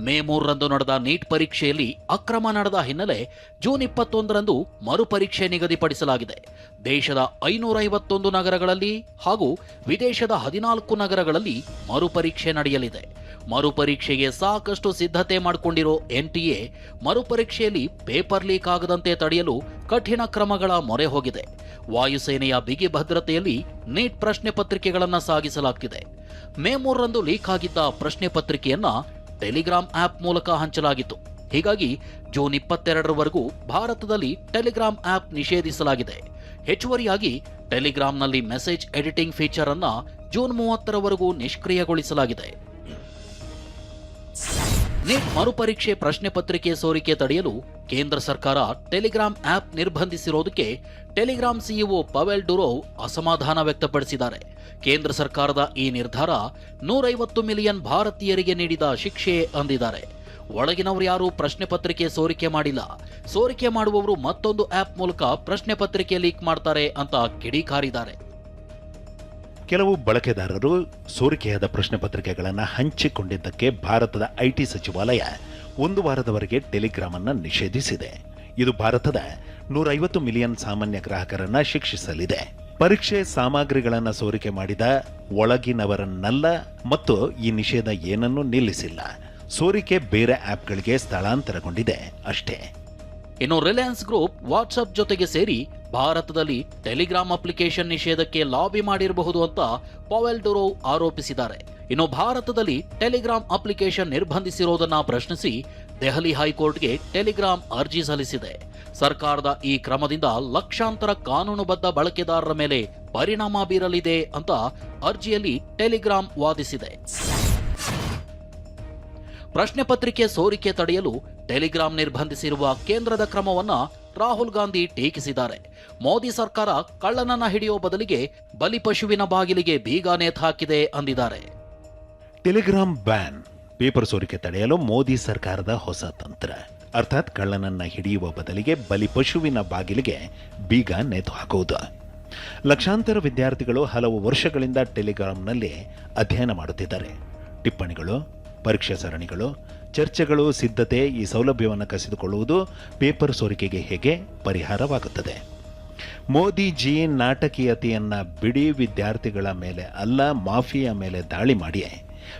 ಮೇ 3ರಂದು ನಡೆದ ನೀಟ್ ಪರೀಕ್ಷೆಯಲ್ಲಿ ಅಕ್ರಮ ನಡೆದ ಹಿನ್ನೆಲೆ ಜೂನ್ 21ರಂದು ಮರುಪರೀಕ್ಷೆ ನಿಗದಿಪಡಿಸಲಾಗಿದೆ. ದೇಶದ 551 ನಗರಗಳಲ್ಲಿ ಹಾಗೂ ವಿದೇಶದ 14 ನಗರಗಳಲ್ಲಿ ಮರುಪರೀಕ್ಷೆ ನಡೆಯಲಿದೆ. ಮರುಪರೀಕ್ಷೆಗೆ ಸಾಕಷ್ಟು ಸಿದ್ಧತೆ ಮಾಡಿಕೊಂಡಿರೋ NTA ಮರುಪರೀಕ್ಷೆಯಲ್ಲಿ ಪೇಪರ್ ಲೀಕ್ ಆಗದಂತೆ ತಡೆಯಲು ಕಠಿಣ ಕ್ರಮಗಳ ಮೊರೆ ಹೋಗಿದೆ. ವಾಯುಸೇನೆಯ ಬಿಗಿ ಭದ್ರತೆಯಲ್ಲಿ ನೀಟ್ ಪ್ರಶ್ನೆ ಪತ್ರಿಕೆಗಳನ್ನು ಸಾಗಿಸಲಾಗ್ತಿದೆ. ಮೇ 3ರಂದು ಲೀಕ್ ಆಗಿದ್ದ ಪ್ರಶ್ನೆ ಪತ್ರಿಕೆಯನ್ನ ಟೆಲಿಗ್ರಾಮ್ ಆಪ್ ಮೂಲಕ ಹಂಚಲಾಗಿತ್ತು. ಹೀಗಾಗಿ ಜೂನ್ 22ರವರೆಗೂ ಭಾರತದಲ್ಲಿ ಟೆಲಿಗ್ರಾಮ್ ಆಪ್ ನಿಷೇಧಿಸಲಾಗಿದೆ. ಹೆಚ್ಚುವರಿಯಾಗಿ ಟೆಲಿಗ್ರಾಂನಲ್ಲಿ ಮೆಸೇಜ್ ಎಡಿಟಿಂಗ್ ಫೀಚರ್ ಅನ್ನ ಜೂನ್ 30ರವರೆಗೂ ನಿಷ್ಕ್ರಿಯಗೊಳಿಸಲಾಗಿದೆ. ನೀಟ್ ಮರುಪರೀಕ್ಷೆ ಪ್ರಶ್ನೆ ಪತ್ರಿಕೆ ಸೋರಿಕೆ ತಡೆಯಲು ಕೇಂದ್ರ ಸರ್ಕಾರ ಟೆಲಿಗ್ರಾಂ ಆಪ್ ನಿರ್ಬಂಧಿಸಿರುವುದಕ್ಕೆ ಟೆಲಿಗ್ರಾಂ ಸಿಇಒ ಪವೆಲ್ ಡುರೋವ್ ಅಸಮಾಧಾನ ವ್ಯಕ್ತಪಡಿಸಿದ್ದಾರೆ. ಕೇಂದ್ರ ಸರ್ಕಾರದ ಈ ನಿರ್ಧಾರ 150 ಮಿಲಿಯನ್ ಭಾರತೀಯರಿಗೆ ನೀಡಿದ ಶಿಕ್ಷೆ ಅಂದಿದ್ದಾರೆ. ಒಳಗಿನವರು ಯಾರೂ ಪ್ರಶ್ನೆ ಪತ್ರಿಕೆ ಸೋರಿಕೆ ಮಾಡಿಲ್ಲ, ಸೋರಿಕೆ ಮಾಡುವವರು ಮತ್ತೊಂದು ಆಪ್ ಮೂಲಕ ಪ್ರಶ್ನೆ ಪತ್ರಿಕೆ ಲೀಕ್ ಮಾಡ್ತಾರೆ ಅಂತ ಕಿಡಿಕಾರಿದ್ದಾರೆ. ಕೆಲವು ಬಳಕೆದಾರರು ಸೋರಿಕೆಯಾದ ಪ್ರಶ್ನೆ ಪತ್ರಿಕೆಗಳನ್ನು ಹಂಚಿಕೊಂಡಿದ್ದಕ್ಕೆ ಭಾರತದ IT ಸಚಿವಾಲಯ 1 ವಾರದವರೆಗೆ ಟೆಲಿಗ್ರಾಮ್ ಅನ್ನು ನಿಷೇಧಿಸಿದೆ. ಇದು ಭಾರತದ 150 ಮಿಲಿಯನ್ ಸಾಮಾನ್ಯ ಗ್ರಾಹಕರನ್ನ ಶಿಕ್ಷಿಸಲಿದೆ. ಪರೀಕ್ಷೆ ಸಾಮಗ್ರಿಗಳನ್ನು ಸೋರಿಕೆ ಮಾಡಿದ ಒಳಗಿನವರನ್ನಲ್ಲ ಮತ್ತು ಈ ನಿಷೇಧ ಏನನ್ನೂ ನಿಲ್ಲಿಸಿಲ್ಲ. ಸೋರಿಕೆ ಬೇರೆ ಆಪ್ಗಳಿಗೆ ಸ್ಥಳಾಂತರಗೊಂಡಿದೆ ಅಷ್ಟೇ. ಇನ್ನು ರಿಲಯನ್ಸ್ ಗ್ರೂಪ್ ವಾಟ್ಸ್ಆಪ್ ಜೊತೆಗೆ ಸೇರಿ ಭಾರತದಲ್ಲಿ ಟೆಲಿಗ್ರಾಮ್ ಅಪ್ಲಿಕೇಶನ್ ನಿಷೇಧಕ್ಕೆ ಲಾಬಿ ಮಾಡಿರಬಹುದು ಅಂತ ಪವೆಲ್ ಡುರೋವ್ ಆರೋಪಿಸಿದ್ದಾರೆ. ಇನ್ನು ಭಾರತದಲ್ಲಿ ಟೆಲಿಗ್ರಾಮ್ ಅಪ್ಲಿಕೇಶನ್ ನಿರ್ಬಂಧಿಸಿರುವುದನ್ನು ಪ್ರಶ್ನಿಸಿ ದೆಹಲಿ ಹೈಕೋರ್ಟ್ಗೆ ಟೆಲಿಗ್ರಾಮ್ ಅರ್ಜಿ ಸಲ್ಲಿಸಿದೆ. ಸರ್ಕಾರದ ಈ ಕ್ರಮದಿಂದ ಲಕ್ಷಾಂತರ ಕಾನೂನುಬದ್ಧ ಬಳಕೆದಾರರ ಮೇಲೆ ಪರಿಣಾಮ ಬೀರಲಿದೆ ಅಂತ ಅರ್ಜಿಯಲ್ಲಿ ಟೆಲಿಗ್ರಾಮ್ ವಾದಿಸಿದೆ. ಪ್ರಶ್ನೆ ಪತ್ರಿಕೆ ಸೋರಿಕೆ ತಡೆಯಲು ಟೆಲಿಗ್ರಾಂ ನಿರ್ಬಂಧಿಸಿರುವ ಕೇಂದ್ರದ ಕ್ರಮವನ್ನ ರಾಹುಲ್ ಗಾಂಧಿ ಟೀಕಿಸಿದ್ದಾರೆ. ಮೋದಿ ಸರ್ಕಾರ ಕಳ್ಳನನ್ನ ಹಿಡಿಯುವ ಬದಲಿಗೆ ಬಲಿಪಶುವಿನ ಬಾಗಿಲಿಗೆ ಬೀಗ ನೇತು ಹಾಕಿದೆ ಅಂದಿದ್ದಾರೆ. ಟೆಲಿಗ್ರಾಂ ಬ್ಯಾನ್ ಪೇಪರ್ ಸೋರಿಕೆ ತಡೆಯಲು ಮೋದಿ ಸರ್ಕಾರದ ಹೊಸ ತಂತ್ರ. ಅರ್ಥಾತ್ ಕಳ್ಳನನ್ನ ಹಿಡಿಯುವ ಬದಲಿಗೆ ಬಲಿಪಶುವಿನ ಬಾಗಿಲಿಗೆ ಬೀಗ ನೇತು ಹಾಕುವುದು. ಲಕ್ಷಾಂತರ ವಿದ್ಯಾರ್ಥಿಗಳು ಹಲವು ವರ್ಷಗಳಿಂದ ಟೆಲಿಗ್ರಾಂನಲ್ಲಿ ಅಧ್ಯಯನ ಮಾಡುತ್ತಿದ್ದಾರೆ. ಟಿಪ್ಪಣಿಗಳು, ಪರೀಕ್ಷಾ ಸರಣಿಗಳು, ಚರ್ಚೆಗಳು, ಸಿದ್ಧತೆ, ಈ ಸೌಲಭ್ಯವನ್ನು ಕಸಿದುಕೊಳ್ಳುವುದು ಪೇಪರ್ ಸೋರಿಕೆಗೆ ಹೇಗೆ ಪರಿಹಾರವಾಗುತ್ತದೆ. ಮೋದಿಜಿ ನಾಟಕೀಯತೆಯನ್ನ ಬಿಡಿ, ವಿದ್ಯಾರ್ಥಿಗಳ ಮೇಲೆ ಅಲ್ಲ ಮಾಫಿಯಾ ಮೇಲೆ ದಾಳಿ ಮಾಡಿ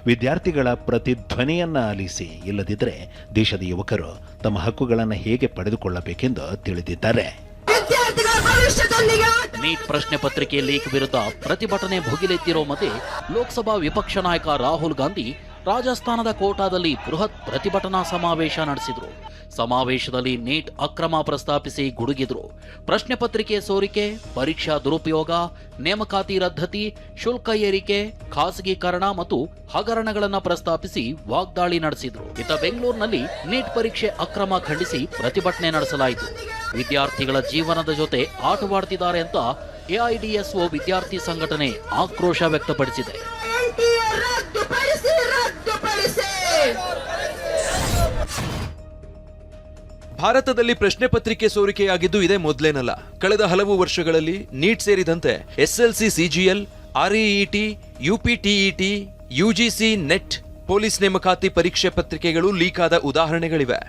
ವಿದ್ಯಾರ್ಥಿಗಳ ಪ್ರತಿಧ್ವನಿಯನ್ನ ಆಲಿಸಿ. ಇಲ್ಲದಿದ್ದರೆ ದೇಶದ ಯುವಕರು ತಮ್ಮ ಹಕ್ಕುಗಳನ್ನು ಹೇಗೆ ಪಡೆದುಕೊಳ್ಳಬೇಕೆಂದು ತಿಳಿದಿದ್ದಾರೆ. ನೀಟ್ ಪ್ರಶ್ನೆ ಪತ್ರಿಕೆ ಲೀಕ್ ವಿರುದ್ಧ ಪ್ರತಿಭಟನೆ ಭುಗಿಲೆತ್ತಿರೋ ಮಧ್ಯೆ ಲೋಕಸಭಾ ವಿಪಕ್ಷ ನಾಯಕ ರಾಹುಲ್ ಗಾಂಧಿ ರಾಜಸ್ಥಾನದ ಕೋಟಾದಲ್ಲಿ ಬೃಹತ್ ಪ್ರತಿಭಟನಾ ಸಮಾವೇಶ ನಡೆಸಿದ್ರು. ಸಮಾವೇಶದಲ್ಲಿ ನೀಟ್ ಅಕ್ರಮ ಪ್ರಸ್ತಾಪಿಸಿ ಗುಡುಗಿದ್ರು. ಪ್ರಶ್ನೆ ಪತ್ರಿಕೆ ಸೋರಿಕೆ, ಪರೀಕ್ಷಾ ದುರುಪಯೋಗ, ನೇಮಕಾತಿ ರದ್ದತಿ, ಶುಲ್ಕ ಏರಿಕೆ, ಖಾಸಗೀಕರಣ ಮತ್ತು ಹಗರಣಗಳನ್ನು ಪ್ರಸ್ತಾಪಿಸಿ ವಾಗ್ದಾಳಿ ನಡೆಸಿದ್ರು. ಇತ್ತ ಬೆಂಗಳೂರಿನಲ್ಲಿ ನೀಟ್ ಪರೀಕ್ಷೆ ಅಕ್ರಮ ಖಂಡಿಸಿ ಪ್ರತಿಭಟನೆ ನಡೆಸಲಾಯಿತು. ವಿದ್ಯಾರ್ಥಿಗಳ ಜೀವನದ ಜೊತೆ ಆಟವಾಡ್ತಿದ್ದಾರೆ ಅಂತ AIDSO ವಿದ್ಯಾರ್ಥಿ ಸಂಘಟನೆ ಆಕ್ರೋಶ ವ್ಯಕ್ತಪಡಿಸಿದೆ. ಭಾರತದಲ್ಲಿ ಪ್ರಶ್ನೆ ಪತ್ರಿಕೆ ಸೋರಿಕೆಯಾಗಿದ್ದು ಇದೇ ಮೊದಲೇನಲ್ಲ. ಕಳೆದ ಹಲವು ವರ್ಷಗಳಲ್ಲಿ ನೀಟ್ ಸೇರಿದಂತೆ SLC CGL, REET, UPTET, UGC net, police ನೇಮಕಾತಿ ಪರೀಕ್ಷೆ ಪತ್ರಿಕೆಗಳು ಲೀಕ್ ಆದ ಉದಾಹರಣೆಗಳಿವೆ.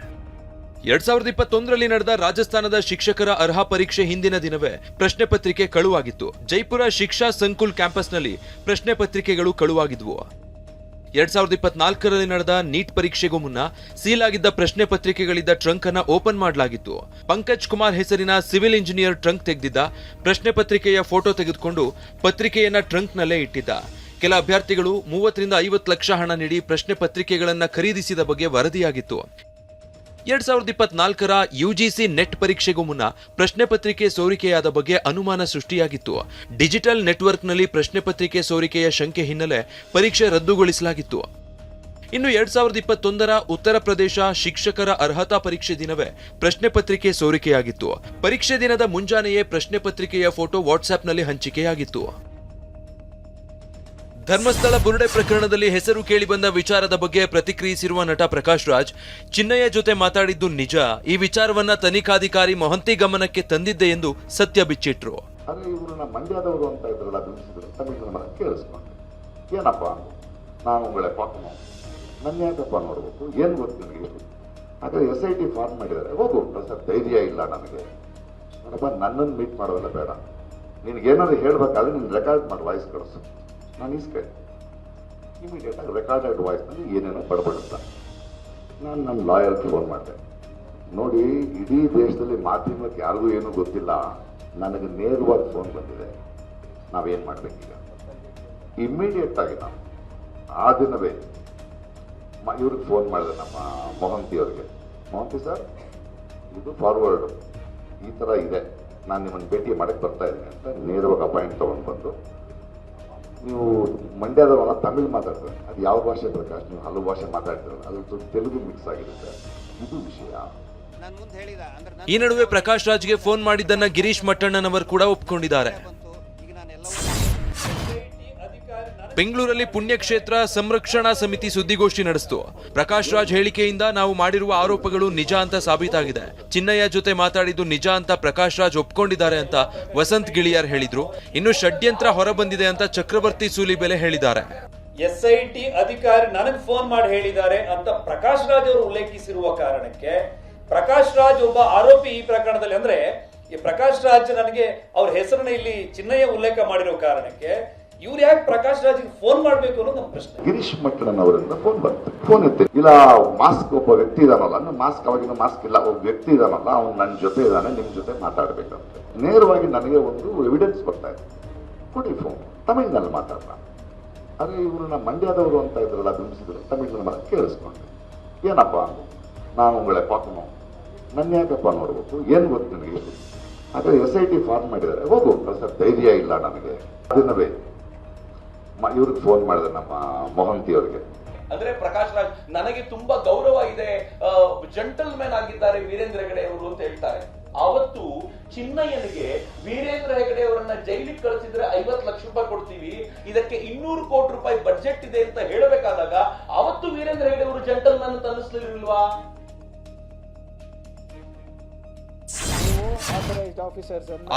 2021ರಲ್ಲಿ ನಡೆದ ರಾಜಸ್ಥಾನದ ಶಿಕ್ಷಕರ ಅರ್ಹ ಪರೀಕ್ಷೆ ಹಿಂದಿನ ದಿನವೇ ಪ್ರಶ್ನೆ ಪತ್ರಿಕೆ ಕಳುವಾಗಿತ್ತು. ಜೈಪುರ ಶಿಕ್ಷಾ ಸಂಕುಲ್ ಕ್ಯಾಂಪಸ್ನಲ್ಲಿ ಪ್ರಶ್ನೆ ಪತ್ರಿಕೆಗಳು ಕಳುವಾಗಿದ್ವು. 2024ರಲ್ಲಿ ನಡೆದ ನೀಟ್ ಪರೀಕ್ಷೆಗೂ ಮುನ್ನ ಸೀಲ್ ಆಗಿದ್ದ ಪ್ರಶ್ನೆ ಪತ್ರಿಕೆಗಳಿದ್ದ ಟ್ರಂಕ್ ಅನ್ನ ಓಪನ್ ಮಾಡಲಾಗಿತ್ತು. ಪಂಕಜ್ ಕುಮಾರ್ ಹೆಸರಿನ ಸಿವಿಲ್ ಇಂಜಿನಿಯರ್ ಟ್ರಂಕ್ ತೆಗೆದಿದ್ದ. ಪ್ರಶ್ನೆ ಪತ್ರಿಕೆಯ ಫೋಟೋ ತೆಗೆದುಕೊಂಡು ಪತ್ರಿಕೆಯನ್ನ ಟ್ರಂಕ್ನಲ್ಲೇ ಇಟ್ಟಿದ್ದ. ಕೆಲ ಅಭ್ಯರ್ಥಿಗಳು 30 ರಿಂದ 50 ಲಕ್ಷ ಹಣ ನೀಡಿ ಪ್ರಶ್ನೆ ಪತ್ರಿಕೆಗಳನ್ನ ಖರೀದಿಸಿದ ಬಗ್ಗೆ ವರದಿಯಾಗಿತ್ತು. 2024ರ UGC ನೆಟ್ ಪರೀಕ್ಷೆಗೂ ಮುನ್ನ ಪ್ರಶ್ನೆ ಪತ್ರಿಕೆ ಸೋರಿಕೆಯಾದ ಬಗ್ಗೆ ಅನುಮಾನ ಸೃಷ್ಟಿಯಾಗಿತ್ತು. ಡಿಜಿಟಲ್ ನೆಟ್ವರ್ಕ್ನಲ್ಲಿ ಪ್ರಶ್ನೆ ಪತ್ರಿಕೆ ಸೋರಿಕೆಯ ಶಂಕೆ ಹಿನ್ನೆಲೆ ಪರೀಕ್ಷೆ ರದ್ದುಗೊಳಿಸಲಾಗಿತ್ತು. ಇನ್ನು 2021ರ ಉತ್ತರ ಪ್ರದೇಶ ಶಿಕ್ಷಕರ ಅರ್ಹತಾ ಪರೀಕ್ಷೆ ದಿನವೇ ಪ್ರಶ್ನೆ ಪತ್ರಿಕೆ ಸೋರಿಕೆಯಾಗಿತ್ತು. ಪರೀಕ್ಷೆ ದಿನದ ಮುಂಜಾನೆಯೇ ಪ್ರಶ್ನೆ ಪತ್ರಿಕೆಯ ಫೋಟೋ ವಾಟ್ಸ್ಆಪ್ನಲ್ಲಿ ಹಂಚಿಕೆಯಾಗಿತ್ತು. ಧರ್ಮಸ್ಥಳ ಬುರುಡೆ ಪ್ರಕರಣದಲ್ಲಿ ಹೆಸರು ಕೇಳಿಬಂದ ವಿಚಾರದ ಬಗ್ಗೆ ಪ್ರತಿಕ್ರಿಯಿಸಿರುವ ನಟ ಪ್ರಕಾಶ್ ರಾಜ್, ಚಿನ್ನಯ್ಯ ಜೊತೆ ಮಾತಾಡಿದ್ದು ನಿಜ. ಈ ವಿಚಾರವನ್ನ ತನಿಖಾಧಿಕಾರಿ ಮೊಹಂತಿ ಗಮನಕ್ಕೆ ತಂದಿದ್ದೆ ಎಂದು ಸತ್ಯ ಬಿಚ್ಚಿಟ್ರು. ಮಂಡ್ಯದವರು ಅಂತ ಇದ್ರಲ್ಲ, ಕೇಳಿಸ್ಕೊಂಡೆ ಏನಪ್ಪ, ನಾನು ಉಂಗಳೇ ಪಾಕನು ನನ್ನ ಯಾಕಪ್ಪ ನೋಡ್ಬೇಕು, ಏನು ಗೊತ್ತು ನನಗೆ. ಆದರೆ SIT ಫಾರ್ಮ್ ಮಾಡಿದ್ದಾರೆ, ಹೋಗು ಸರ್, ಧೈರ್ಯ ಇಲ್ಲ ನನಗೆ. ನೋಡಪ್ಪ, ನನ್ನನ್ನು ಮೀಟ್ ಮಾಡೋದಲ್ಲ ಬೇಡ, ನಿನಗೇನಾದ್ರು ಹೇಳಬೇಕಾದ್ರೆ ನೀನು ರೆಕಾರ್ಡ್ ಮಾಡಿ ವಾಯ್ಸ್ ಕಳಿಸು, ನಾನು ಇಸ್ಕೇಳಿ ಇಮಿಡಿಯೇಟಾಗಿ ರೆಕಾರ್ಡೆಡ್ ವಾಯ್ಸ್ನಲ್ಲಿ ಏನೇನೋ ಬಡಬಡುತ್ತಾ. ನಾನು ನನ್ನ ಲಾಯರ್ಗೆ ಫೋನ್ ಮಾಡಿದೆ, ನೋಡಿ ಇಡೀ ದೇಶದಲ್ಲಿ ಮಾಧ್ಯಮಕ್ಕೆ ಯಾರಿಗೂ ಏನೂ ಗೊತ್ತಿಲ್ಲ, ನನಗೆ ನೇರವಾಗಿ ಫೋನ್ ಬಂದಿದೆ, ನಾವೇನು ಮಾಡಬೇಕೀಗ. ಇಮ್ಮಿಡಿಯೇಟ್ ಆಗಿ ನಾವು ಆ ದಿನವೇ ಇವ್ರಿಗೆ ಫೋನ್ ಮಾಡಿದೆ, ನಮ್ಮ ಮೊಹಂತಿ ಅವ್ರಿಗೆ. ಮೊಹಂತಿ ಸರ್, ಇದು ಫಾರ್ವರ್ಡ್ ಈ ಥರ ಇದೆ, ನಾನು ನಿಮ್ಮನ್ನು ಭೇಟಿ ಮಾಡಕ್ಕೆ ಬರ್ತಾ ಇದ್ದೀನಿ ಅಂತ ನೇರವಾಗಿ ಅಪಾಯಿಂಟ್ ತೊಗೊಂಡು ಬಂದು, ನೀವು ಮಂಡ್ಯದವಲ್ಲ ತಮಿಳ್ ಮಾತಾಡ್ತಾರೆ, ಅದು ಯಾವ ಭಾಷೆ ಪ್ರಕಾಶ್, ನೀವು ಹಲವು ಭಾಷೆ ಮಾತಾಡ್ತೀರಲ್ಲ, ಅದು ತೆಲುಗು ಮಿಕ್ಸ್ ಆಗಿರುತ್ತೆ, ಇದು ವಿಷಯ. ಈ ನಡುವೆ ಪ್ರಕಾಶ್ ರಾಜ್ಗೆ ಫೋನ್ ಮಾಡಿದ್ದನ್ನ ಗಿರೀಶ್ ಮಟ್ಟಣ್ಣನವರು ಕೂಡ ಒಪ್ಕೊಂಡಿದ್ದಾರೆ. ಬೆಂಗಳೂರಲ್ಲಿ ಪುಣ್ಯಕ್ಷೇತ್ರ ಸಂರಕ್ಷಣಾ ಸಮಿತಿ ಸುದ್ದಿಗೋಷ್ಠಿ ನಡೆಸಿತು. ಪ್ರಕಾಶ್ ರಾಜ್ ಹೇಳಿಕೆಯಿಂದ ನಾವು ಮಾಡಿರುವ ಆರೋಪಗಳು ನಿಜ ಅಂತ ಸಾಬೀತಾಗಿದೆ. ಚಿನ್ನಯ್ಯ ಜೊತೆ ಮಾತಾಡಿದ್ದು ನಿಜ ಅಂತ ಪ್ರಕಾಶ್ ರಾಜ್ ಒಪ್ಕೊಂಡಿದ್ದಾರೆ ಅಂತ ವಸಂತ್ ಗಿಳಿಯಾರ್ ಹೇಳಿದ್ರು. ಇನ್ನು ಷಡ್ಯಂತ್ರ ಹೊರಬಂದಿದೆ ಅಂತ ಚಕ್ರವರ್ತಿ ಸೂಲಿಬೆಲೆ ಹೇಳಿದ್ದಾರೆ. SIT ಅಧಿಕಾರಿ ನನಗೆ ಫೋನ್ ಮಾಡಿ ಹೇಳಿದ್ದಾರೆ ಅಂತ ಪ್ರಕಾಶ್ ರಾಜ್ ಅವರು ಉಲ್ಲೇಖಿಸಿರುವ ಕಾರಣಕ್ಕೆ, ಪ್ರಕಾಶ್ ರಾಜ್ ಒಬ್ಬ ಆರೋಪಿ ಈ ಪ್ರಕರಣದಲ್ಲಿ, ಅಂದ್ರೆ ಈ ಪ್ರಕಾಶ್ ರಾಜ್ ನನಗೆ ಅವ್ರ ಹೆಸರನ್ನ ಇಲ್ಲಿ ಚಿನ್ನಯ್ಯ ಉಲ್ಲೇಖ ಮಾಡಿರೋ ಕಾರಣಕ್ಕೆ ಇವ್ರು ಯಾಕೆ ಪ್ರಕಾಶ್ ರಾಜ್ಗೆ ಫೋನ್ ಮಾಡಬೇಕು ಅನ್ನೋದು ನಮ್ಮ ಪ್ರಶ್ನೆ. ಗಿರೀಶ್ ಮಟ್ಟಣ್ಣನವರಿಂದ ಫೋನ್ ಬಂತು, ಫೋನ್ ಎತ್ತಿ, ಇಲ್ಲ ಮಾಸ್ಕ್ ಒಬ್ಬ ವ್ಯಕ್ತಿ ಇದಾನಲ್ಲ, ಮಾಸ್ಕ್ ಅವಾಗಿನ ಮಾಸ್ಕ್ ಇಲ್ಲ, ಒಬ್ಬ ವ್ಯಕ್ತಿ ಇದಾನಲ್ಲ, ಅವ್ನು ನನ್ನ ಜೊತೆ ಇದ್ದಾನೆ, ನಿಮ್ಮ ಜೊತೆ ಮಾತಾಡ್ಬೇಕಂತೆ. ನೇರವಾಗಿ ನನಗೆ ಒಂದು ಎವಿಡೆನ್ಸ್ ಬರ್ತಾ ಇದೆ, ಕೊಡಿ ಫೋನ್, ತಮಿಳ್ನಲ್ಲಿ ಮಾತಾಡ್ದ. ಆದರೆ ಇವರು ನಮ್ಮ ಮಂಡ್ಯದವರು ಅಂತ ಇದ್ರಲ್ಲ, ಬಿಂಬಿಸಿದ್ರು, ತಮಿಳ್ನಲ್ಲಿ ಕೇಳಿಸ್ಕೊಂಡೆ. ಏನಪ್ಪ ನಾನು ಉಂಗಳೇ ಪಾಕನು, ನನ್ನ ಯಾಕಪ್ಪ ನೋಡ್ಬೇಕು, ಏನು ಗೊತ್ತು ನನಗೆ. ಆದರೆ SIT ಫಾರ್ಮ್ ಮಾಡಿದ್ದಾರೆ, ಹೋಗು ಸರ್, ಧೈರ್ಯ ಇಲ್ಲ ನನಗೆ. ದಿನವೇ ಇವ್ರಿಗೆ ಫೋನ್ ಮಾಡಿದೆ, ನಮ್ಮ ಮೊಹಂತಿ ಅವ್ರಿಗೆ. ಅಂದ್ರೆ ಪ್ರಕಾಶ್ ರಾಜ್ ನನಗೆ ತುಂಬಾ ಗೌರವ ಇದೆ, ಜೆಂಟಲ್ ಮ್ಯಾನ್ ಆಗಿದ್ದಾರೆ ವೀರೇಂದ್ರ ಹೆಗಡೆ ಅವರು ಅಂತ ಹೇಳ್ತಾರೆ. ಅವತ್ತು ಚಿನ್ನಯ್ಯನಿಗೆ ವೀರೇಂದ್ರ ಹೆಗಡೆ ಅವರನ್ನ ಜೈಲಿಗೆ ಕಳಿಸಿದ್ರೆ 50 ಲಕ್ಷ ರೂಪಾಯಿ ಕೊಡ್ತೀವಿ, ಇದಕ್ಕೆ 200 ಕೋಟಿ ರೂಪಾಯಿ ಬಡ್ಜೆಟ್ ಇದೆ ಅಂತ ಹೇಳಬೇಕಾದಾಗ ಅವತ್ತು ವೀರೇಂದ್ರ ಹೆಗಡೆ ಅವರು ಜೆಂಟಲ್ ಮ್ಯಾನ್ ಅಂತ ಅನ್ನಿಸ್ಲಿಲ್ವಾ?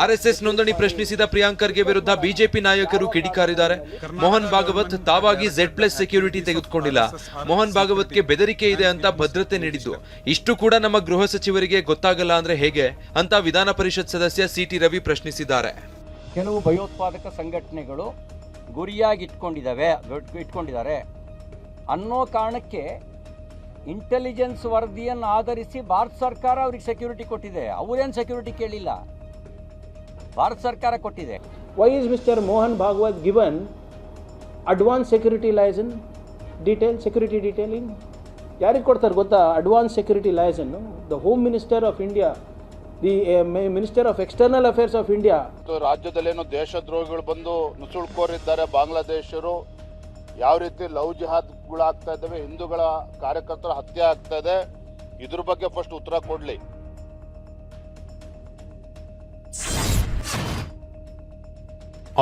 RSS ನೋಂದಣಿ ಪ್ರಶ್ನಿಸಿದ ಪ್ರಿಯಾಂಕ್ ಖರ್ಗೆ ವಿರುದ್ಧ ಬಿಜೆಪಿ ನಾಯಕರು ಕಿಡಿಕಾರಿದ್ದಾರೆ. ಮೋಹನ್ ಭಾಗವತ್ ತಾವಾಗಿ Z+ ಸೆಕ್ಯೂರಿಟಿ ತೆಗೆದುಕೊಂಡಿಲ್ಲ, ಮೋಹನ್ ಭಾಗವತ್ಗೆ ಬೆದರಿಕೆ ಇದೆ ಅಂತ ಭದ್ರತೆ ನೀಡಿದ್ದು, ಇಷ್ಟು ಕೂಡ ನಮ್ಮ ಗೃಹ ಸಚಿವರಿಗೆ ಗೊತ್ತಾಗಲ್ಲ ಅಂದ್ರೆ ಹೇಗೆ ಅಂತ ವಿಧಾನ ಪರಿಷತ್ ಸದಸ್ಯ CT ರವಿ ಪ್ರಶ್ನಿಸಿದ್ದಾರೆ. ಕೆಲವು ಭಯೋತ್ಪಾದಕ ಸಂಘಟನೆಗಳು ಗುರಿಯಾಗಿ ಇಟ್ಕೊಂಡಿದ್ದಾರೆ ಅನ್ನೋ ಕಾರಣಕ್ಕೆ ಇಂಟೆಲಿಜೆನ್ಸ್ ವರದಿಯನ್ನು ಆಧರಿಸಿ ಭಾರತ ಸರ್ಕಾರ ಅವ್ರಿಗೆ ಸೆಕ್ಯೂರಿಟಿ ಕೊಟ್ಟಿದೆ. ಅವರೇನು ಸೆಕ್ಯೂರಿಟಿ ಕೇಳಿಲ್ಲ, ಭಾರತ ಸರ್ಕಾರ ಕೊಟ್ಟಿದೆ. Why is Mr. Mohan Bhagwat given advanced security license security detailing? ಯಾರಿಗೆ ಕೊಡ್ತಾರೆ ಗೊತ್ತಾ advance security liaison? The home minister of India, the minister of external affairs of India. ರಾಜ್ಯದಲ್ಲೇನೋ ದೇಶದ್ರೋಹಿಗಳು ಬಂದು ನುಸುಳ್ಕೋರಿದ್ದಾರೆ, ಬಾಂಗ್ಲಾದೇಶರು ಯಾವ ರೀತಿ ಲವ್ ಜಿಹಾದ್ಗಳಾಗ್ತಾ ಇದ್ದಾವೆ, ಹಿಂದೂಗಳ ಕಾರ್ಯಕರ್ತರ ಹತ್ಯೆ ಆಗ್ತಾ ಇದೆ, ಇದ್ರ ಬಗ್ಗೆ ಫಸ್ಟ್ ಉತ್ತರ ಕೊಡ್ಲಿ.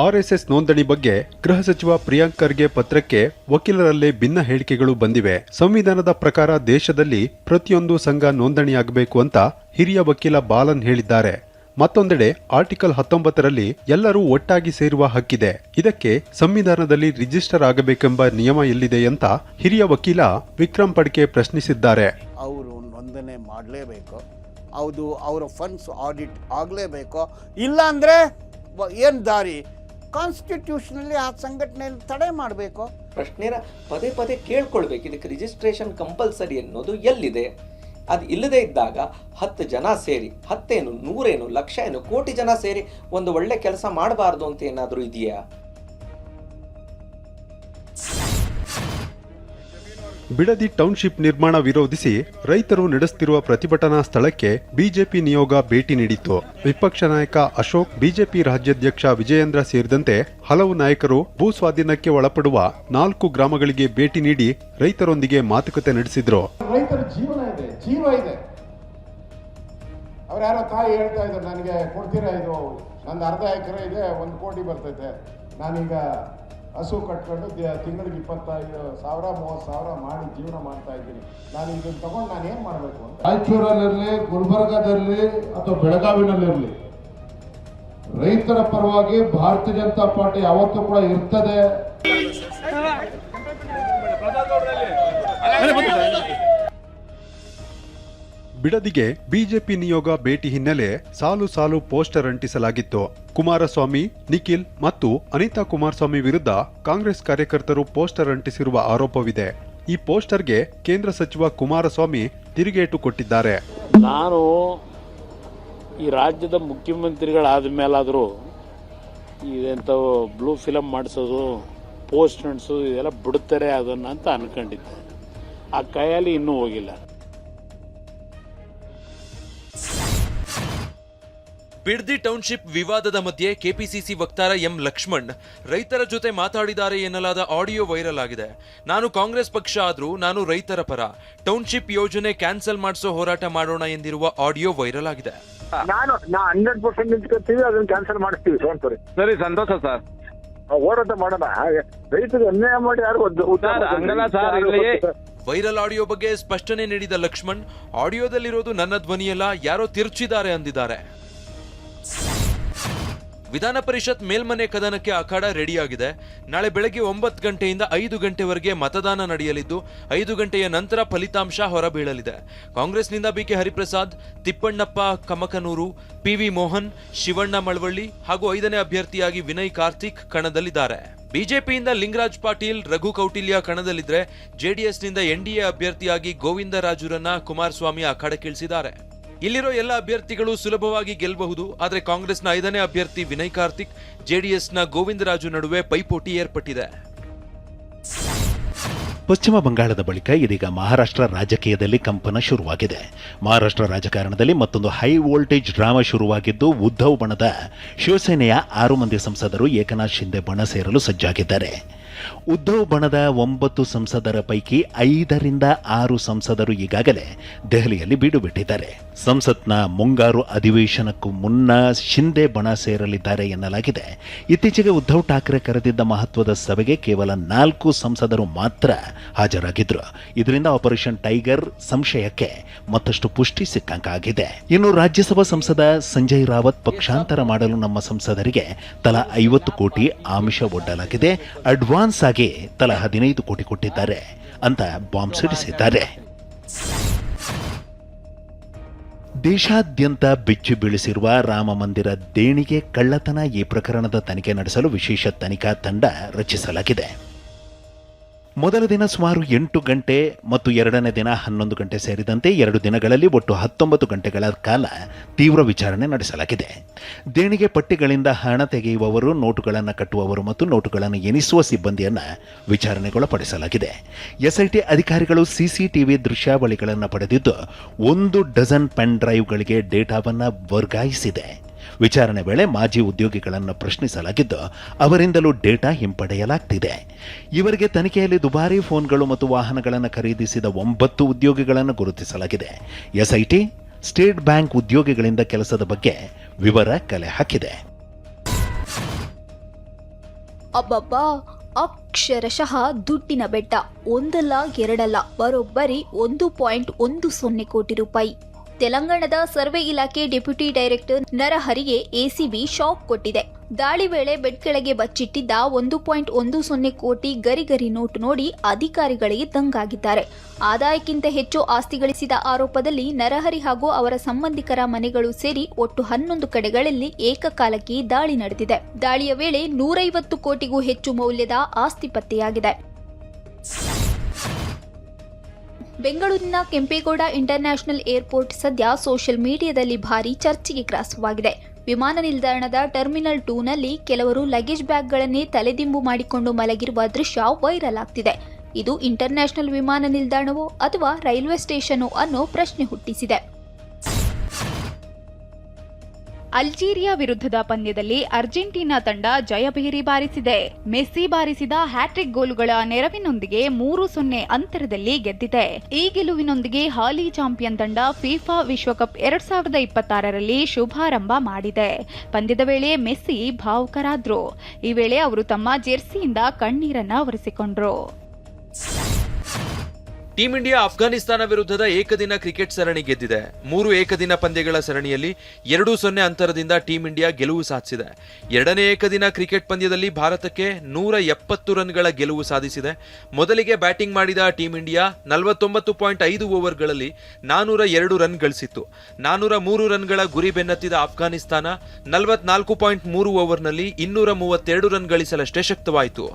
RSS ನೋಂದಣಿ ಬಗ್ಗೆ ಗೃಹ ಸಚಿವ ಪ್ರಿಯಾಂಕ್ ಖರ್ಗೆ ಪತ್ರಕ್ಕೆ ವಕೀಲರಲ್ಲೇ ಭಿನ್ನ ಹೇಳಿಕೆಗಳು ಬಂದಿವೆ. ಸಂವಿಧಾನದ ಪ್ರಕಾರ ದೇಶದಲ್ಲಿ ಪ್ರತಿಯೊಂದು ಸಂಘ ನೋಂದಣಿಯಾಗಬೇಕು ಅಂತ ಹಿರಿಯ ವಕೀಲ ಬಾಲನ್ ಹೇಳಿದ್ದಾರೆ. ಮತ್ತೊಂದೆಡೆ ಆರ್ಟಿಕಲ್ 19ರಲ್ಲಿ ಎಲ್ಲರೂ ಒಟ್ಟಾಗಿ ಸೇರುವ ಹಕ್ಕಿದೆ, ಇದಕ್ಕೆ ಸಂವಿಧಾನದಲ್ಲಿ ರಿಜಿಸ್ಟರ್ ಆಗಬೇಕೆಂಬ ನಿಯಮ ಎಲ್ಲಿದೆ ಅಂತ ಹಿರಿಯ ವಕೀಲ ವಿಕ್ರಮ್ ಪಡ್ಕೆ ಪ್ರಶ್ನಿಸಿದ್ದಾರೆ. ಅವರು ನೋಂದಣಿ ಮಾಡಲೇಬೇಕು, ಹೌದು, ಅವರ ಫಂಡ್ಸ್ ಆಡಿಟ್ ಆಗಲೇಬೇಕು, ಇಲ್ಲ ಅಂದರೆ ಏನು ದಾರಿ? ಕಾನ್ಸ್ಟಿಟ್ಯೂಷನಲ್ಲಿ ಆ ಸಂಘಟನೆಯಲ್ಲಿ ತಡೆ ಮಾಡಬೇಕು. ಪ್ರಶ್ನೆನ ಪದೇ ಪದೇ ಕೇಳ್ಕೊಳ್ಬೇಕು, ಇದಕ್ಕೆ ರಿಜಿಸ್ಟ್ರೇಷನ್ ಕಂಪಲ್ಸರಿ ಅನ್ನೋದು ಎಲ್ಲಿದೆ? ಅದು ಇಲ್ಲದೆ ಇದ್ದಾಗ 10 ಜನ ಸೇರಿ, 10 ಏನು 100 ಏನು ಲಕ್ಷ ಏನು ಕೋಟಿ ಜನ ಸೇರಿ ಒಂದು ಒಳ್ಳೆ ಕೆಲಸ ಮಾಡಬಾರ್ದು ಅಂತ ಏನಾದರೂ ಇದೆಯಾ? ಬಿಡದಿ ಟೌನ್ಶಿಪ್ ನಿರ್ಮಾಣ ವಿರೋಧಿಸಿ ರೈತರು ನಡೆಸುತ್ತಿರುವ ಪ್ರತಿಭಟನಾ ಸ್ಥಳಕ್ಕೆ ಬಿಜೆಪಿ ನಿಯೋಗ ಭೇಟಿ ನೀಡಿತ್ತು. ವಿಪಕ್ಷ ನಾಯಕ ಅಶೋಕ್, ಬಿಜೆಪಿ ರಾಜ್ಯಾಧ್ಯಕ್ಷ ವಿಜಯೇಂದ್ರ ಸೇರಿದಂತೆ ಹಲವು ನಾಯಕರು ಭೂ ಸ್ವಾಧೀನಕ್ಕೆ ಒಳಪಡುವ 4 ಗ್ರಾಮಗಳಿಗೆ ಭೇಟಿ ನೀಡಿ ರೈತರೊಂದಿಗೆ ಮಾತುಕತೆ ನಡೆಸಿದ್ರು. ರೈತರ ಜೀವನ ಇದೆ, ಜೀವ ಇದೆ. ಅವ್ರು ಯಾರೋ ತಾಯಿ ಹೇಳ್ತಾ ಇದ್ದಾರೆ, ನನಗೆ ಕೊಡ್ತೀರಾ, ಇದು ನಂದು 1/2 ಎಕರೆ ಇದೆ, 1 ಕೋಟಿ ಬರ್ತೈತೆ, ನಾನೀಗ ಹಸು ಕಟ್ಕೊಂಡು ತಿಂಗಳಿಗೆ 25,000 30,000 ಮಾಡಿ ಜೀವನ ಮಾಡ್ತಾ ಇದ್ದೀನಿ, ನಾನು ಇದನ್ನು ತಗೊಂಡು ನಾನು ಏನು ಮಾಡಬೇಕು ಅಂತ. ರಾಯಚೂರಲ್ಲಿರಲಿ, ಗುಲ್ಬರ್ಗಾದಲ್ಲಿ ಅಥವಾ ಬೆಳಗಾವಿನಲ್ಲಿರಲಿ ರೈತರ ಪರವಾಗಿ ಭಾರತೀಯ ಜನತಾ ಪಾರ್ಟಿ ಯಾವತ್ತೂ ಕೂಡ ಇರ್ತದೆ. ಬಿಡದಿಗೆ ಬಿಜೆಪಿ ನಿಯೋಗ ಭೇಟಿ ಹಿನ್ನೆಲೆ ಸಾಲು ಸಾಲು ಪೋಸ್ಟರ್ ಅಂಟಿಸಲಾಗಿತ್ತು. ಕುಮಾರಸ್ವಾಮಿ, ನಿಖಿಲ್ ಮತ್ತು ಅನಿತಾ ಕುಮಾರಸ್ವಾಮಿ ವಿರುದ್ಧ ಕಾಂಗ್ರೆಸ್ ಕಾರ್ಯಕರ್ತರು ಪೋಸ್ಟರ್ ಅಂಟಿಸಿರುವ ಆರೋಪವಿದೆ. ಈ ಪೋಸ್ಟರ್ಗೆ ಕೇಂದ್ರ ಸಚಿವ ಕುಮಾರಸ್ವಾಮಿ ತಿರುಗೇಟು ಕೊಟ್ಟಿದ್ದಾರೆ. ನಾನು ಈ ರಾಜ್ಯದ ಮುಖ್ಯಮಂತ್ರಿಗಳಾದ ಮೇಲಾದರೂ ಇದೆಂಥವು ಬ್ಲೂ ಫಿಲಮ್ ಮಾಡಿಸೋದು, ಪೋಸ್ಟ್ ಅಂಟಿಸೋದು ಇದೆಲ್ಲ ಬಿಡುತ್ತಾರೆ ಅದನ್ನು ಅಂತ ಅನ್ಕೊಂಡಿದ್ದೆ. ಆ ಕೈಯಲ್ಲಿ ಇನ್ನೂ ಹೋಗಿಲ್ಲ. ಬಿಡ್ದಿ ಟೌನ್ಶಿಪ್ ವಿವಾದದ ಮಧ್ಯೆ ಕೆಪಿಸಿಸಿ ವಕ್ತಾರ ಎಂ ಲಕ್ಷ್ಮಣ್ ರೈತರ ಜೊತೆ ಮಾತಾಡಿದ್ದಾರೆ ಎನ್ನಲಾದ ಆಡಿಯೋ ವೈರಲ್ ಆಗಿದೆ. ನಾನು ಕಾಂಗ್ರೆಸ್ ಪಕ್ಷ ಆದ್ರೂ ನಾನು ರೈತರ ಪರ, ಟೌನ್ಶಿಪ್ ಯೋಜನೆ ಕ್ಯಾನ್ಸಲ್ ಮಾಡಿಸೋ ಹೋರಾಟ ಮಾಡೋಣ ಎಂದಿರುವ ಆಡಿಯೋ ವೈರಲ್ ಆಗಿದೆ. ನಾನು 100% ನಿಂತ್ಕೊತೀವಿ, ಅದನ್ನ ಕ್ಯಾನ್ಸಲ್ ಮಾಡಿಸ್ತೀವಿ. ಸರಿ, ಸಂತೋಷ ಸರ್, ಹೋರಾಟ ಮಾಡೋಣ. ರೈತರಿಗೆ ಅನ್ಯಾಯ ಮಾಡಿ ಯಾರು ವೈರಲ್ ಆಡಿಯೋ ಬಗ್ಗೆ ಸ್ಪಷ್ಟನೆ ನೀಡಿದ ಲಕ್ಷ್ಮಣ್, ಆಡಿಯೋದಲ್ಲಿರೋದು ನನ್ನ ಧ್ವನಿಯಲ್ಲ, ಯಾರೋ ತಿರುಚಿದ್ದಾರೆ ಅಂದಿದ್ದಾರೆ. ವಿಧಾನ ಪರಿಷತ್ ಮೇಲ್ಮನೆ ಕದನಕ್ಕೆ ಅಖಾಡ ರೆಡಿಯಾಗಿದೆ. ನಾಳೆ ಬೆಳಗ್ಗೆ 9 ಗಂಟೆಯಿಂದ 5 ಗಂಟೆವರೆಗೆ ಮತದಾನ ನಡೆಯಲಿದ್ದು 5 ಗಂಟೆಯ ನಂತರ ಫಲಿತಾಂಶ ಹೊರಬೀಳಲಿದೆ. ಕಾಂಗ್ರೆಸ್ನಿಂದ ಬಿಕೆ ಹರಿಪ್ರಸಾದ್, ತಿಪ್ಪಣ್ಣಪ್ಪ ಕಮಕನೂರು, ಪಿವಿ ಮೋಹನ್, ಶಿವಣ್ಣ ಮಳವಳ್ಳಿ ಹಾಗೂ 5ನೇ ಅಭ್ಯರ್ಥಿಯಾಗಿ ವಿನಯ್ ಕಾರ್ತಿಕ್ ಕಣದಲ್ಲಿದ್ದಾರೆ. ಬಿಜೆಪಿಯಿಂದ ಲಿಂಗರಾಜ್ ಪಾಟೀಲ್, ರಘು ಕೌಟಿಲ್ಯ ಕಣದಲ್ಲಿದ್ರೆ ಜೆಡಿಎಸ್ನಿಂದ ಎನ್ಡಿಎ ಅಭ್ಯರ್ಥಿಯಾಗಿ ಗೋವಿಂದರಾಜುರನ್ನ ಕುಮಾರಸ್ವಾಮಿ ಅಖಾಡಕ್ಕಿಳಿಸಿದ್ದಾರೆ. ಇಲ್ಲಿರೋ ಎಲ್ಲ ಅಭ್ಯರ್ಥಿಗಳು ಸುಲಭವಾಗಿ ಗೆಲ್ಲಬಹುದು. ಆದರೆ ಕಾಂಗ್ರೆಸ್ನ 5ನೇ ಅಭ್ಯರ್ಥಿ ವಿನಯ್ ಕಾರ್ತಿಕ್, ಜೆಡಿಎಸ್ನ ಗೋವಿಂದರಾಜು ನಡುವೆ ಪೈಪೋಟಿ ಏರ್ಪಟ್ಟಿದೆ. ಪಶ್ಚಿಮ ಬಂಗಾಳದ ಬಳಿಕ ಇದೀಗ ಮಹಾರಾಷ್ಟ್ರ ರಾಜಕೀಯದಲ್ಲಿ ಕಂಪನ ಶುರುವಾಗಿದೆ. ಮಹಾರಾಷ್ಟ್ರ ರಾಜಕಾರಣದಲ್ಲಿ ಮತ್ತೊಂದು ಹೈ ವೋಲ್ಟೇಜ್ ಡ್ರಾಮಾ ಶುರುವಾಗಿದ್ದು, ಉದ್ಧವ್ ಬಣದ ಶಿವಸೇನೆಯ 6 ಮಂದಿ ಸಂಸದರು ಏಕನಾಥ್ ಶಿಂದೆ ಬಣ ಸೇರಲು ಸಜ್ಜಾಗಿದ್ದಾರೆ. ಉದ್ಧವ್ ಬಣದ 9 ಸಂಸದರ ಪೈಕಿ 5ರಿಂದ 6 ಸಂಸದರು ಈಗಾಗಲೇ ದೆಹಲಿಯಲ್ಲಿ ಬೀಡು ಬಿಟ್ಟಿದ್ದಾರೆ. ಸಂಸತ್ನ ಮುಂಗಾರು ಅಧಿವೇಶನಕ್ಕೂ ಮುನ್ನ ಶಿಂದೆ ಬಣ ಸೇರಲಿದ್ದಾರೆ ಎನ್ನಲಾಗಿದೆ. ಇತ್ತೀಚೆಗೆ ಉದ್ಧವ್ ಠಾಕ್ರೆ ಕರೆದಿದ್ದ ಮಹತ್ವದ ಸಭೆಗೆ ಕೇವಲ 4 ಸಂಸದರು ಮಾತ್ರ ಹಾಜರಾಗಿದ್ರು. ಇದರಿಂದ ಆಪರೇಷನ್ ಟೈಗರ್ ಸಂಶಯಕ್ಕೆ ಮತ್ತಷ್ಟು ಪುಷ್ಟಿ ಸಿಕ್ಕಂತಾಗಿದೆ. ಇನ್ನು ರಾಜ್ಯಸಭಾ ಸಂಸದ ಸಂಜಯ್ ರಾವತ್ ಪಕ್ಷಾಂತರ ಮಾಡಲು ನಮ್ಮ ಸಂಸದರಿಗೆ ತಲಾ 50 ಕೋಟಿ ಆಮಿಷ ಒಡ್ಡಲಾಗಿದೆ, ಅಡ್ವಾನ್ಸ್ ಆಗಿ ತಲಾ 15 ಕೋಟಿ ಕೊಟ್ಟಿದ್ದಾರೆ ಅಂತ ಬಾಂಬ್ ಸಿಡಿಸಿದ್ದಾರೆ. ದೇಶಾದ್ಯಂತ ಬೆಚ್ಚಿ ಬೀಳಿಸಿರುವ ರಾಮ ಮಂದಿರ ದೇಣಿಗೆ ಕಳ್ಳತನ ಈ ಪ್ರಕರಣದ ತನಿಖೆ ನಡೆಸಲು ವಿಶೇಷ ತನಿಖಾ ತಂಡ ರಚಿಸಲಾಗಿದೆ. ಮೊದಲ ದಿನ ಸುಮಾರು 8 ಗಂಟೆ ಮತ್ತು 2ನೇ ದಿನ 11 ಗಂಟೆ ಸೇರಿದಂತೆ 2 ದಿನಗಳಲ್ಲಿ ಒಟ್ಟು 19 ಗಂಟೆಗಳ ಕಾಲ ತೀವ್ರ ವಿಚಾರಣೆ ನಡೆಸಲಾಗಿದೆ. ದೇಣಿಗೆ ಪಟ್ಟಿಗಳಿಂದ ಹಣ ತೆಗೆಯುವವರು, ನೋಟುಗಳನ್ನು ಕಟ್ಟುವವರು ಮತ್ತು ನೋಟುಗಳನ್ನು ಎನಿಸುವ ಸಿಬ್ಬಂದಿಯನ್ನು ವಿಚಾರಣೆಗೊಳಪಡಿಸಲಾಗಿದೆ. ಎಸ್ಐಟಿ ಅಧಿಕಾರಿಗಳು ಸಿಸಿಟಿವಿ ದೃಶ್ಯಾವಳಿಗಳನ್ನು ಪಡೆದಿದ್ದು 1 ಡಜನ್ ಪೆನ್ ಡ್ರೈವ್ಗಳಿಗೆ ಡೇಟಾವನ್ನು ವರ್ಗಾಯಿಸಿದೆ. ವಿಚಾರಣೆ ವೇಳೆ ಮಾಜಿ ಉದ್ಯೋಗಿಗಳನ್ನು ಪ್ರಶ್ನಿಸಲಾಗಿದ್ದು, ಅವರಿಂದಲೂ ಡೇಟಾ ಹಿಂಪಡೆಯಲಾಗ್ತಿದೆ. ಇವರಿಗೆ ತನಿಖೆಯಲ್ಲಿ ದುಬಾರಿ ಫೋನ್ಗಳು ಮತ್ತು ವಾಹನಗಳನ್ನು ಖರೀದಿಸಿದ 9 ಉದ್ಯೋಗಿಗಳನ್ನು ಗುರುತಿಸಲಾಗಿದೆ. ಎಸ್ಐಟಿ ಸ್ಟೇಟ್ ಬ್ಯಾಂಕ್ ಉದ್ಯೋಗಿಗಳಿಂದ ಕೆಲಸದ ಬಗ್ಗೆ ವಿವರ ಕಲೆ ಹಾಕಿದೆ. ಅಬ್ಬಬ್ಬಾ, ಅಕ್ಷರಶಃ ದುಡ್ಡಿನ ಬೆಟ್ಟ. ಒಂದಲ್ಲ ಎರಡಲ್ಲ, ಬರೋಬ್ಬರಿ 1.10 ಕೋಟಿ ರೂಪಾಯಿ. ತೆಲಂಗಾಣದ ಸರ್ವೆ ಇಲಾಖೆ ಡೆಪ್ಯೂಟಿ ಡೈರೆಕ್ಟರ್ ನರಹರಿಗೆ ಎಸಿಬಿ ಶಾಕ್ ಕೊಟ್ಟಿದೆ. ದಾಳಿ ವೇಳೆ ಬೆಡ್ ಕೆಳಗೆ ಬಚ್ಚಿಟ್ಟಿದ್ದ 1.10 ಕೋಟಿ ಗರಿಗರಿ ನೋಟು ನೋಡಿ ಅಧಿಕಾರಿಗಳಿಗೆ ದಂಗಾಗಿದ್ದಾರೆ. ಆದಾಯಕ್ಕಿಂತ ಹೆಚ್ಚು ಆಸ್ತಿ ಗಳಿಸಿದ ಆರೋಪದಲ್ಲಿ ನರಹರಿ ಹಾಗೂ ಅವರ ಸಂಬಂಧಿಕರ ಮನೆಗಳು ಸೇರಿ ಒಟ್ಟು 11 ಕಡೆಗಳಲ್ಲಿ ಏಕಕಾಲಕ್ಕೆ ದಾಳಿ ನಡೆದಿದೆ. ದಾಳಿಯ ವೇಳೆ 150 ಕೋಟಿಗೂ ಹೆಚ್ಚು ಮೌಲ್ಯದ ಆಸ್ತಿ ಪತ್ತೆಯಾಗಿದೆ. ಬೆಂಗಳೂರಿನ ಕೆಂಪೇಗೌಡ ಇಂಟರ್ನ್ಯಾಷನಲ್ ಏರ್ಪೋರ್ಟ್ ಸದ್ಯ ಸೋಷಿಯಲ್ ಮೀಡಿಯಾದಲ್ಲಿ ಭಾರೀ ಚರ್ಚೆಗೆ ಗ್ರಾಸವಾಗಿದೆ. ವಿಮಾನ ನಿಲ್ದಾಣದ ಟರ್ಮಿನಲ್ 2ನಲ್ಲಿ ಕೆಲವರು ಲಗೇಜ್ ಬ್ಯಾಗ್ಗಳನ್ನೇ ತಲೆದಿಂಬು ಮಾಡಿಕೊಂಡು ಮಲಗಿರುವ ದೃಶ್ಯ ವೈರಲ್ ಆಗ್ತಿದೆ. ಇದು ಇಂಟರ್ನ್ಯಾಷನಲ್ ವಿಮಾನ ನಿಲ್ದಾಣವೋ ಅಥವಾ ರೈಲ್ವೆ ಸ್ಟೇಷನೋ ಅನ್ನೋ ಪ್ರಶ್ನೆ ಹುಟ್ಟಿಸಿದೆ. ಅಲ್ಜೀರಿಯಾ ವಿರುದ್ಧದ ಪಂದ್ಯದಲ್ಲಿ ಅರ್ಜೆಂಟೀನಾ ತಂಡ ಜಯಭೇರಿ ಬಾರಿಸಿದೆ. ಮೆಸ್ಸಿ ಬಾರಿಸಿದ ಹ್ಯಾಟ್ರಿಕ್ ಗೋಲುಗಳ ನೆರವಿನೊಂದಿಗೆ 3-0 ಅಂತರದಲ್ಲಿ ಗೆದ್ದಿದೆ. ಈ ಗೆಲುವಿನೊಂದಿಗೆ ಹಾಲಿ ಚಾಂಪಿಯನ್ ತಂಡ ಫಿಫಾ ವಿಶ್ವಕಪ್ 2026ರಲ್ಲಿ ಶುಭಾರಂಭ ಮಾಡಿದೆ. ಪಂದ್ಯದ ವೇಳೆ ಮೆಸ್ಸಿ ಭಾವುಕರಾದ್ರು. ಈ ವೇಳೆ ಅವರು ತಮ್ಮ ಜೆರ್ಸಿಯಿಂದ ಕಣ್ಣೀರನ್ನ ಒರೆಸಿಕೊಂಡ್ರು. ಟೀಂ ಇಂಡಿಯಾ ಅಫ್ಘಾನಿಸ್ತಾನ ವಿರುದ್ಧದ ಏಕದಿನ ಕ್ರಿಕೆಟ್ ಸರಣಿ ಗೆದ್ದಿದೆ. 3 ಏಕದಿನ ಪಂದ್ಯಗಳ ಸರಣಿಯಲ್ಲಿ 2-0 ಅಂತರದಿಂದ ಟೀಂ ಇಂಡಿಯಾ ಗೆಲುವು ಸಾಧಿಸಿದೆ. ಎರಡನೇ ಏಕದಿನ ಕ್ರಿಕೆಟ್ ಪಂದ್ಯದಲ್ಲಿ ಭಾರತಕ್ಕೆ 170 ರನ್ಗಳ ಗೆಲುವು ಸಾಧಿಸಿದೆ. ಮೊದಲಿಗೆ ಬ್ಯಾಟಿಂಗ್ ಮಾಡಿದ ಟೀಂ ಇಂಡಿಯಾ 49.5 ಓವರ್ಗಳಲ್ಲಿ 402 ರನ್ ಗಳಿಸಿತ್ತು. 403 ರನ್ಗಳ ಗುರಿ ಬೆನ್ನತ್ತಿದ ಅಫ್ಘಾನಿಸ್ತಾನ 44.3 ಓವರ್ನಲ್ಲಿ 232 ರನ್ ಗಳಿಸಲಷ್ಟೇ ಶಕ್ತವಾಯಿತು.